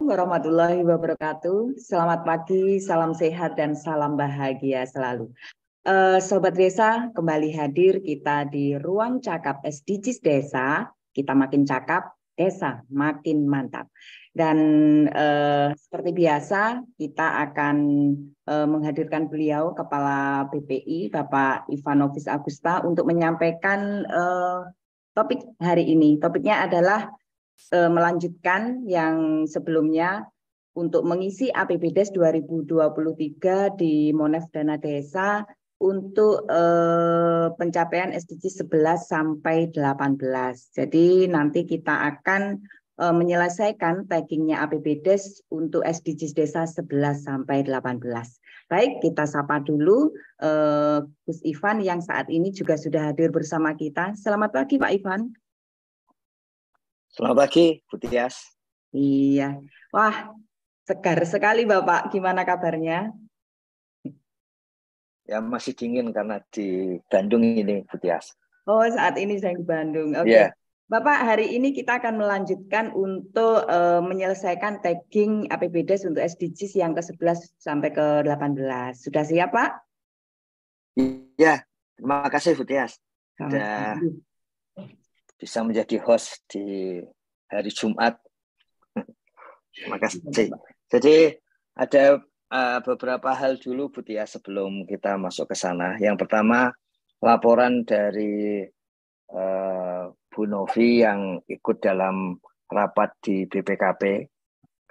warahmatullahi wabarakatuh. Selamat pagi, salam sehat dan salam bahagia selalu. Sobat Desa, kembali hadir kita di ruang cakap SDGs Desa. Kita makin cakap, desa makin mantap. Dan seperti biasa, kita akan menghadirkan beliau, Kepala BPI, Bapak Ivanovis Agusta, untuk menyampaikan topik hari ini. Topiknya adalah melanjutkan yang sebelumnya untuk mengisi APBDes 2023 di Monef Dana Desa untuk pencapaian SDG 11 sampai 18. Jadi nanti kita akan menyelesaikan taggingnya APBDes untuk SDGs Desa 11 sampai 18. Baik, kita sapa dulu Gus Ivan yang saat ini juga sudah hadir bersama kita. Selamat pagi Pak Ivan. Selamat pagi, Bu Tias. Iya, wah segar sekali Bapak. Gimana kabarnya? Ya masih dingin karena di Bandung ini, Bu Tias. Oh, saat ini sedang di Bandung. Oke. Yeah. Bapak, hari ini kita akan melanjutkan untuk menyelesaikan tagging APBDes untuk SDGs yang ke-11 sampai ke-18. Sudah siap, Pak? Iya, terima kasih Bu Tias. Sudah bisa menjadi host di hari Jumat. Terima kasih. Jadi ada beberapa hal dulu Bu Tias sebelum kita masuk ke sana. Yang pertama, laporan dari Bu Novi yang ikut dalam rapat di BPKP,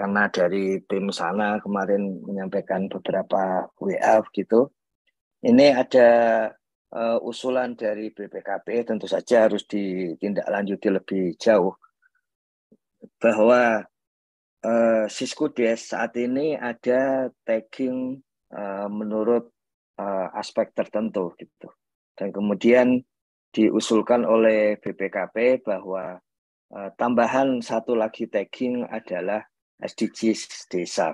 karena dari tim sana kemarin menyampaikan beberapa WA gitu. Ini ada usulan dari BPKP, tentu saja harus ditindaklanjuti lebih jauh, bahwa Siskudes saat ini ada tagging menurut aspek tertentu gitu. Dan kemudian diusulkan oleh BPKP bahwa tambahan satu lagi tagging adalah SDGs desa.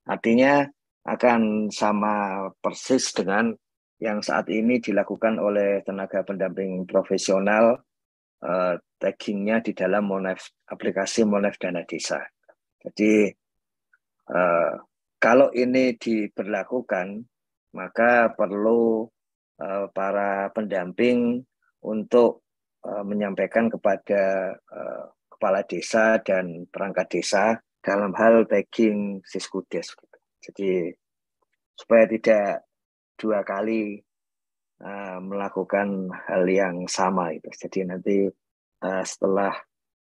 Artinya akan sama persis dengan yang saat ini dilakukan oleh tenaga pendamping profesional, taggingnya di dalam aplikasi Monef Dana Desa. Jadi kalau ini diberlakukan, maka perlu para pendamping untuk menyampaikan kepada kepala desa dan perangkat desa dalam hal tagging Siskudes. Jadi supaya tidak dua kali melakukan hal yang sama itu. Jadi nanti setelah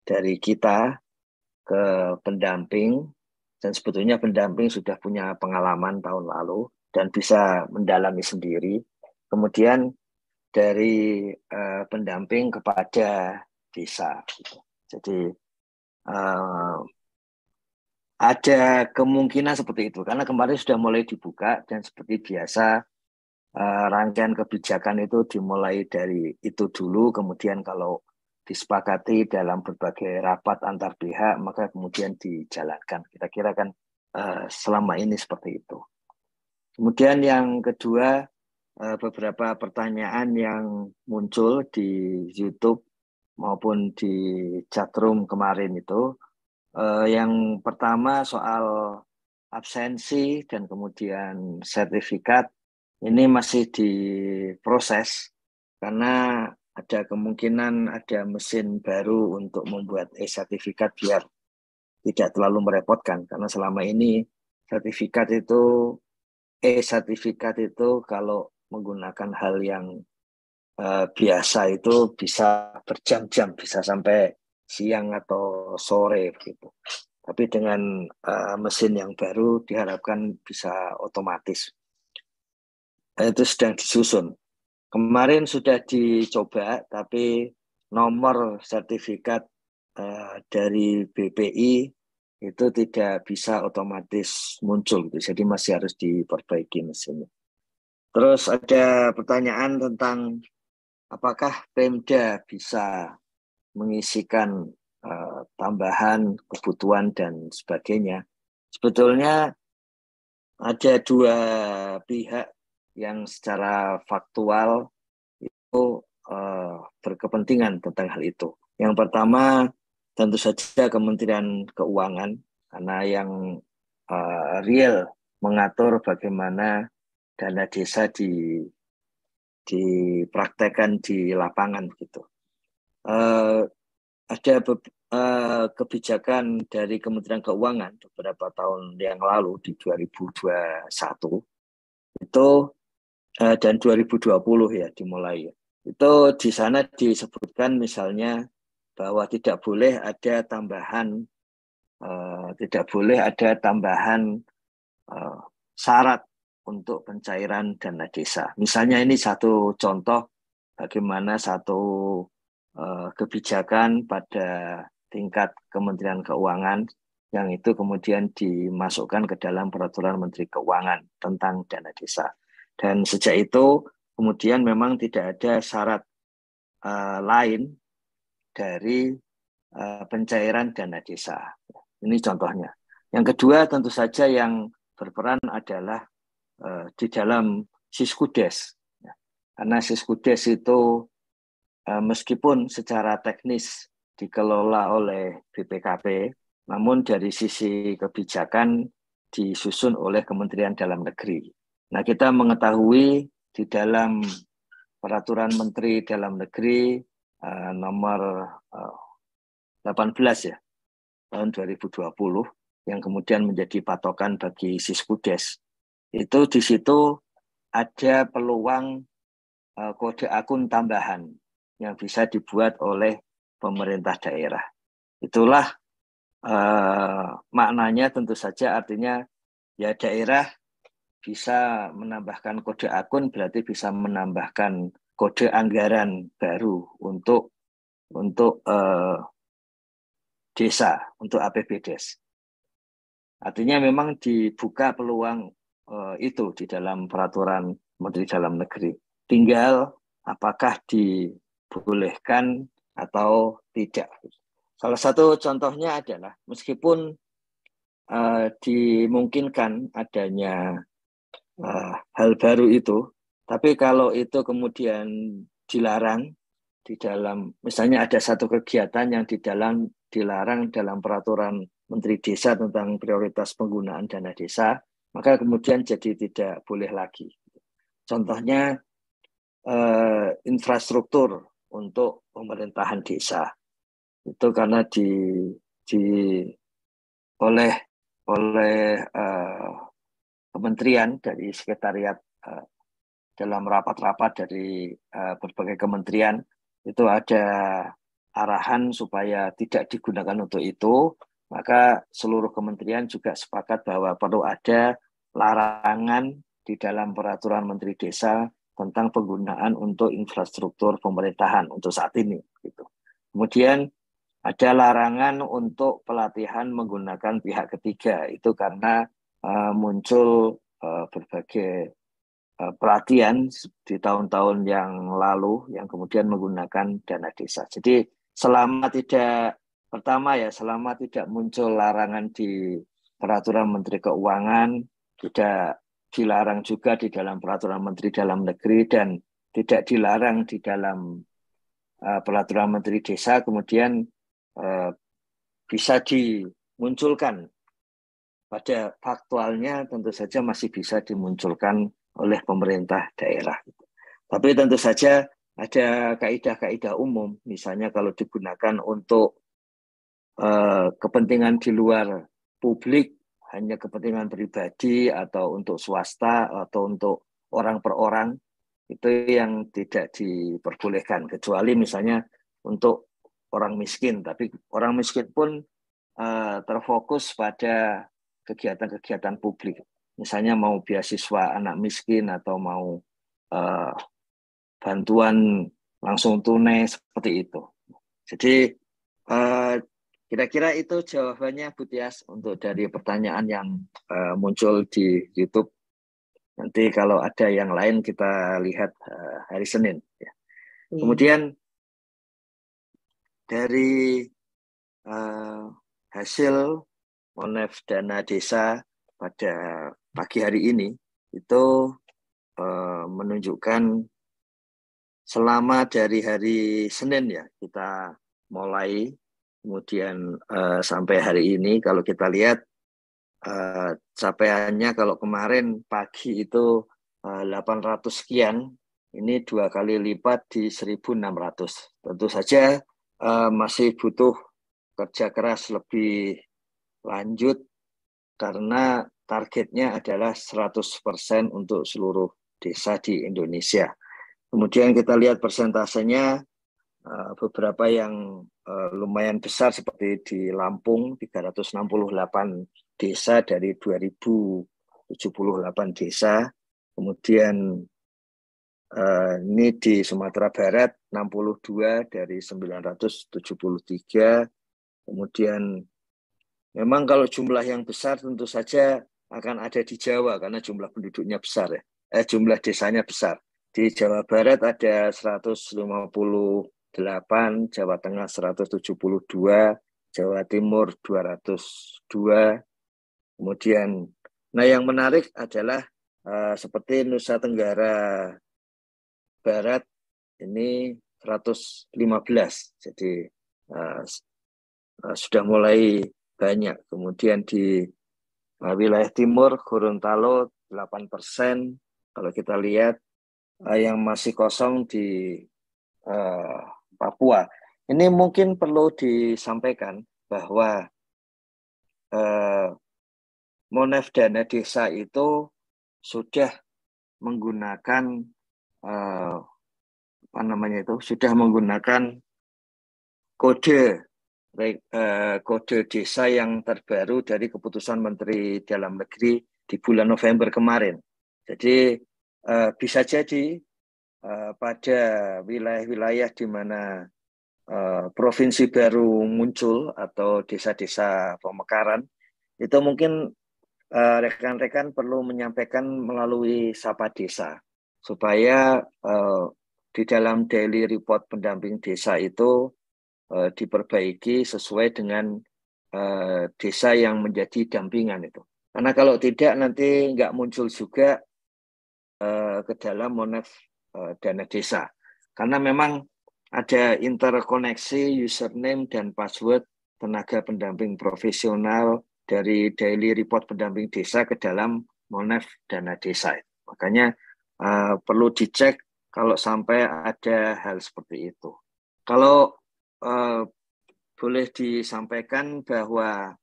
dari kita ke pendamping, dan sebetulnya pendamping sudah punya pengalaman tahun lalu dan bisa mendalami sendiri. Kemudian dari pendamping kepada desa. Jadi ada kemungkinan seperti itu, karena kemarin sudah mulai dibuka dan seperti biasa rangkaian kebijakan itu dimulai dari itu dulu, kemudian kalau disepakati dalam berbagai rapat antar pihak, maka kemudian dijalankan. Kira-kira kan selama ini seperti itu. Kemudian yang kedua, beberapa pertanyaan yang muncul di YouTube maupun di chatroom kemarin itu. Yang pertama soal absensi dan kemudian sertifikat, ini masih diproses karena ada kemungkinan ada mesin baru untuk membuat e-sertifikat biar tidak terlalu merepotkan, karena selama ini e-sertifikat itu kalau menggunakan hal yang biasa itu bisa berjam-jam, bisa sampai siang atau sore gitu. Tapi dengan mesin yang baru diharapkan bisa otomatis. Itu sedang disusun. Kemarin sudah dicoba, tapi nomor sertifikat dari BPI itu tidak bisa otomatis muncul, jadi masih harus diperbaiki mesinnya. Terus ada pertanyaan tentang apakah Pemda bisa mengisikan tambahan kebutuhan dan sebagainya. Sebetulnya ada dua pihak yang secara faktual itu berkepentingan tentang hal itu. Yang pertama tentu saja Kementerian Keuangan, karena yang real mengatur bagaimana dana desa dipraktekkan di lapangan gitu. Ada kebijakan dari Kementerian Keuangan beberapa tahun yang lalu di 2021 itu dan 2020 ya dimulai. Itu di sana disebutkan misalnya bahwa tidak boleh ada tambahan syarat untuk pencairan dana desa. Misalnya ini satu contoh bagaimana satu kebijakan pada tingkat Kementerian Keuangan yang itu kemudian dimasukkan ke dalam peraturan Menteri Keuangan tentang dana desa. Dan sejak itu kemudian memang tidak ada syarat lain dari pencairan dana desa. Ini contohnya. Yang kedua tentu saja yang berperan adalah di dalam Siskudes. Karena Siskudes itu meskipun secara teknis dikelola oleh BPKP, namun dari sisi kebijakan disusun oleh Kementerian Dalam Negeri. Nah, kita mengetahui di dalam Peraturan Menteri Dalam Negeri nomor 18 ya, tahun 2020, yang kemudian menjadi patokan bagi Siskudes. Itu di situ ada peluang kode akun tambahan yang bisa dibuat oleh pemerintah daerah. Itulah maknanya tentu saja artinya ya daerah bisa menambahkan kode akun berarti bisa menambahkan kode anggaran baru untuk desa, untuk APBDes. Artinya memang dibuka peluang itu di dalam peraturan Menteri Dalam Negeri. Tinggal apakah dibolehkan atau tidak. Salah satu contohnya adalah meskipun dimungkinkan adanya hal baru itu, tapi kalau itu kemudian dilarang di dalam, misalnya ada satu kegiatan yang dilarang dalam peraturan Menteri Desa tentang prioritas penggunaan dana desa, maka kemudian jadi tidak boleh lagi. Contohnya infrastruktur untuk pemerintahan desa itu karena oleh kementerian dari sekretariat dalam rapat-rapat dari berbagai kementerian itu ada arahan supaya tidak digunakan untuk itu, maka seluruh kementerian juga sepakat bahwa perlu ada larangan di dalam peraturan Menteri Desa tentang penggunaan untuk infrastruktur pemerintahan untuk saat ini. Gitu. Kemudian ada larangan untuk pelatihan menggunakan pihak ketiga, itu karena muncul berbagai pelatihan di tahun-tahun yang lalu yang kemudian menggunakan dana desa. Jadi selama tidak muncul larangan di peraturan Menteri Keuangan, tidak dilarang juga di dalam peraturan Menteri Dalam Negeri, dan tidak dilarang di dalam peraturan Menteri Desa, kemudian bisa dimunculkan. Pada faktualnya tentu saja masih bisa dimunculkan oleh pemerintah daerah. Tapi tentu saja ada kaidah-kaidah umum, misalnya kalau digunakan untuk kepentingan di luar publik, hanya kepentingan pribadi atau untuk swasta atau untuk orang per orang, itu yang tidak diperbolehkan, kecuali misalnya untuk orang miskin. Tapi orang miskin pun terfokus pada kegiatan-kegiatan publik. Misalnya mau beasiswa anak miskin atau mau bantuan langsung tunai seperti itu. Jadi kira-kira itu jawabannya Bu Tias untuk dari pertanyaan yang muncul di YouTube. Nanti kalau ada yang lain kita lihat hari Senin. Ya. Kemudian dari hasil Monef Dana Desa pada pagi hari ini itu menunjukkan selama dari hari Senin ya kita mulai Kemudian sampai hari ini kalau kita lihat capaiannya kalau kemarin pagi itu 800 sekian, ini 2 kali lipat di 1.600. Tentu saja masih butuh kerja keras lebih lanjut karena targetnya adalah 100% untuk seluruh desa di Indonesia. Kemudian kita lihat persentasenya, beberapa yang lumayan besar seperti di Lampung 368 desa dari 2078 desa. Kemudian ini di Sumatera Barat 62 dari 973. Kemudian memang kalau jumlah yang besar tentu saja akan ada di Jawa karena jumlah penduduknya besar ya. Jumlah desanya besar. Di Jawa Barat ada 158, Jawa Tengah 172, Jawa Timur 202. Kemudian, nah yang menarik adalah seperti Nusa Tenggara Barat ini 115. Jadi sudah mulai banyak. Kemudian di wilayah timur Gorontalo 8%. Kalau kita lihat yang masih kosong di Papua. Ini mungkin perlu disampaikan bahwa Monef dana desa itu sudah menggunakan sudah menggunakan kode desa yang terbaru dari keputusan Menteri Dalam Negeri di bulan November kemarin. Jadi bisa jadi pada wilayah-wilayah di mana provinsi baru muncul atau desa-desa pemekaran, itu mungkin rekan-rekan perlu menyampaikan melalui Sapa Desa supaya di dalam daily report pendamping desa itu diperbaiki sesuai dengan desa yang menjadi dampingan itu. Karena kalau tidak nanti nggak muncul juga ke dalam Monef dana desa. Karena memang ada interkoneksi username dan password tenaga pendamping profesional dari daily report pendamping desa ke dalam Monef dana desa. Makanya perlu dicek kalau sampai ada hal seperti itu. Kalau boleh disampaikan bahwa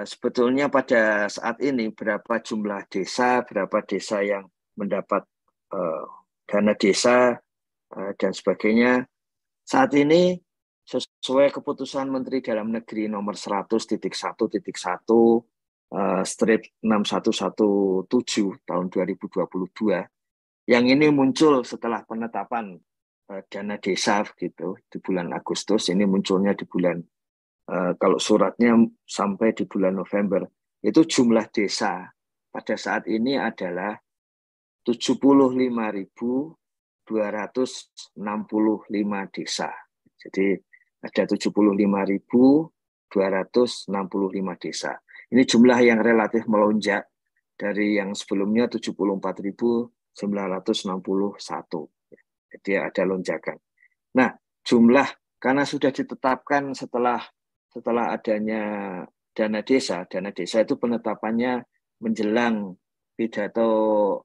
sebetulnya pada saat ini berapa jumlah desa, berapa desa yang mendapat dana desa dan sebagainya. Saat ini sesuai keputusan Menteri Dalam Negeri nomor 100.1.1 strip 6117 tahun 2022 yang ini muncul setelah penetapan dana desa gitu di bulan Agustus. Ini munculnya di bulan kalau suratnya sampai di bulan November, itu jumlah desa pada saat ini adalah 75.265 desa. Jadi ada 75.265 desa. Ini jumlah yang relatif melonjak dari yang sebelumnya 74.961. Jadi ada lonjakan. Nah, jumlah karena sudah ditetapkan setelah adanya dana desa itu penetapannya menjelang pidato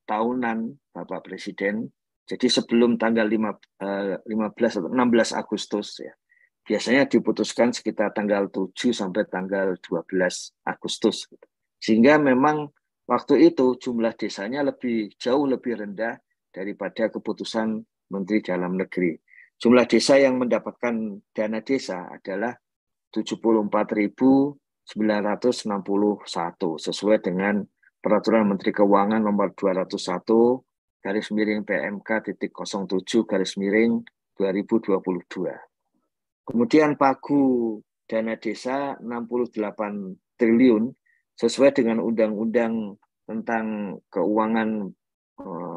tahunan Bapak Presiden. Jadi sebelum tanggal 15 atau 16 Agustus ya. Biasanya diputuskan sekitar tanggal 7 sampai tanggal 12 Agustus. Sehingga memang waktu itu jumlah desanya jauh lebih rendah daripada keputusan Menteri Dalam Negeri. Jumlah desa yang mendapatkan dana desa adalah 74.961 sesuai dengan Peraturan Menteri Keuangan nomor 201 /PMK.07/2022. Kemudian pagu dana desa 68 triliun sesuai dengan Undang-Undang tentang Keuangan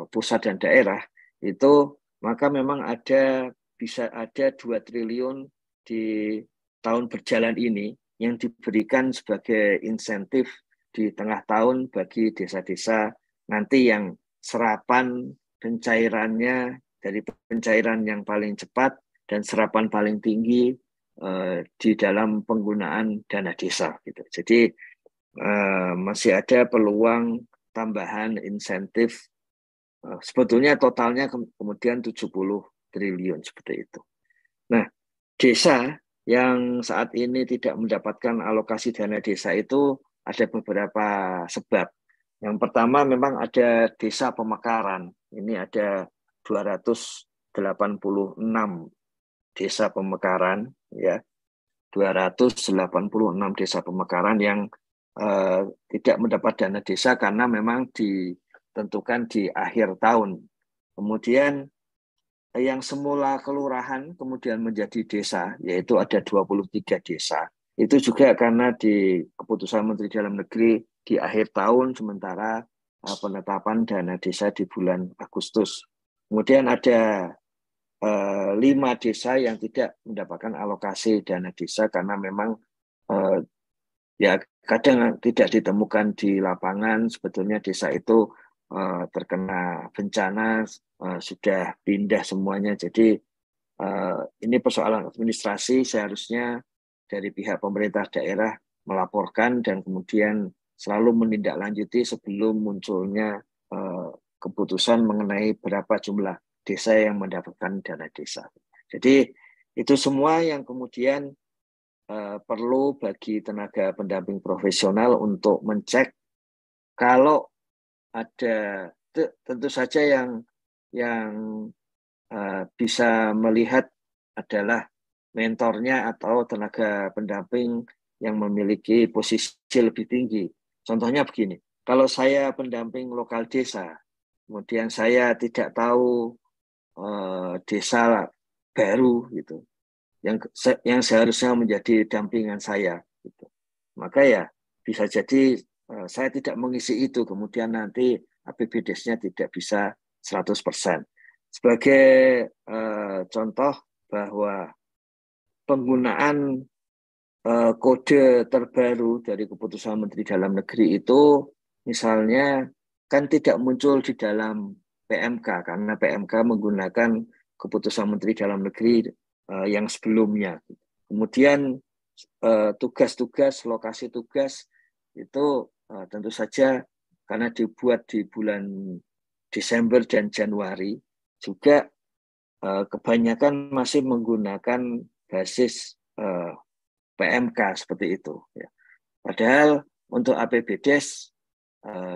Pusat dan Daerah itu, maka memang bisa ada 2 triliun di tahun berjalan ini yang diberikan sebagai insentif di tengah tahun bagi desa-desa nanti yang serapan pencairannya dari pencairan yang paling cepat dan serapan paling tinggi di dalam penggunaan dana desa gitu. Jadi masih ada peluang tambahan insentif, sebetulnya totalnya kemudian 70 triliun seperti itu. Nah, desa yang saat ini tidak mendapatkan alokasi dana desa itu ada beberapa sebab. Yang pertama memang ada desa pemekaran. Ini ada 286 desa pemekaran, ya, 286 desa pemekaran yang tidak mendapat dana desa karena memang ditentukan di akhir tahun. Kemudian yang semula kelurahan kemudian menjadi desa, yaitu ada 23 desa. Itu juga karena di keputusan Menteri Dalam Negeri di akhir tahun, sementara penetapan dana desa di bulan Agustus. Kemudian ada 5 desa yang tidak mendapatkan alokasi dana desa karena memang ya kadang tidak ditemukan di lapangan. Sebetulnya desa itu terkena bencana, sudah pindah semuanya. Jadi ini persoalan administrasi, seharusnya dari pihak pemerintah daerah melaporkan dan kemudian selalu menindaklanjuti sebelum munculnya keputusan mengenai berapa jumlah desa yang mendapatkan dana desa. Jadi itu semua yang kemudian perlu bagi tenaga pendamping profesional untuk mencek. Kalau ada, tentu saja yang bisa melihat adalah mentornya atau tenaga pendamping yang memiliki posisi lebih tinggi. Contohnya begini, kalau saya pendamping lokal desa, kemudian saya tidak tahu desa baru gitu, yang seharusnya menjadi dampingan saya gitu. Maka ya bisa jadi saya tidak mengisi itu, kemudian nanti APBDes-nya tidak bisa 100%. Sebagai contoh bahwa penggunaan kode terbaru dari keputusan Menteri Dalam Negeri itu misalnya kan tidak muncul di dalam PMK karena PMK menggunakan keputusan Menteri Dalam Negeri yang sebelumnya. Kemudian tugas-tugas, lokasi tugas itu tentu saja karena dibuat di bulan Desember dan Januari juga kebanyakan masih menggunakan basis PMK seperti itu. Ya. Padahal untuk APBDes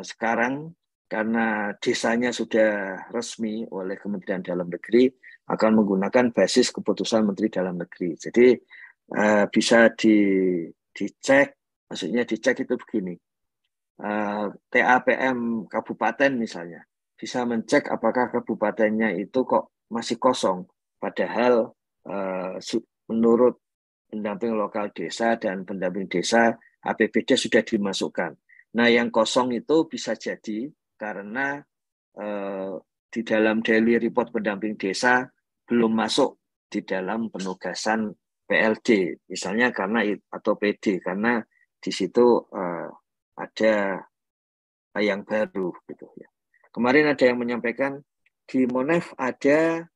sekarang karena desanya sudah resmi oleh Kementerian Dalam Negeri akan menggunakan basis keputusan Menteri Dalam Negeri. Jadi bisa dicek, maksudnya dicek itu begini. TAPM kabupaten misalnya bisa mencek apakah kabupatennya itu kok masih kosong, padahal menurut pendamping lokal desa dan pendamping desa APBD sudah dimasukkan. Nah, yang kosong itu bisa jadi karena di dalam daily report pendamping desa belum masuk di dalam penugasan PLD, misalnya karena atau PD, karena di situ ada yang baru gitu ya. Kemarin ada yang menyampaikan di Monef ada,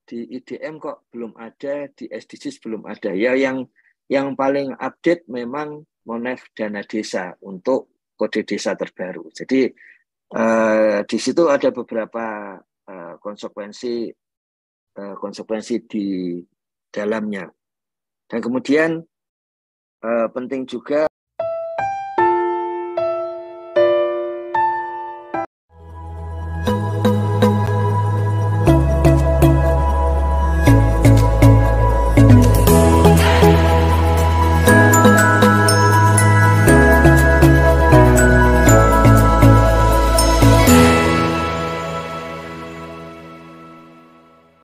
di IDM kok belum ada, di SDGs belum ada. Ya yang paling update memang Monef dana desa untuk kode desa terbaru. Jadi di situ ada beberapa konsekuensi di dalamnya. Dan kemudian penting juga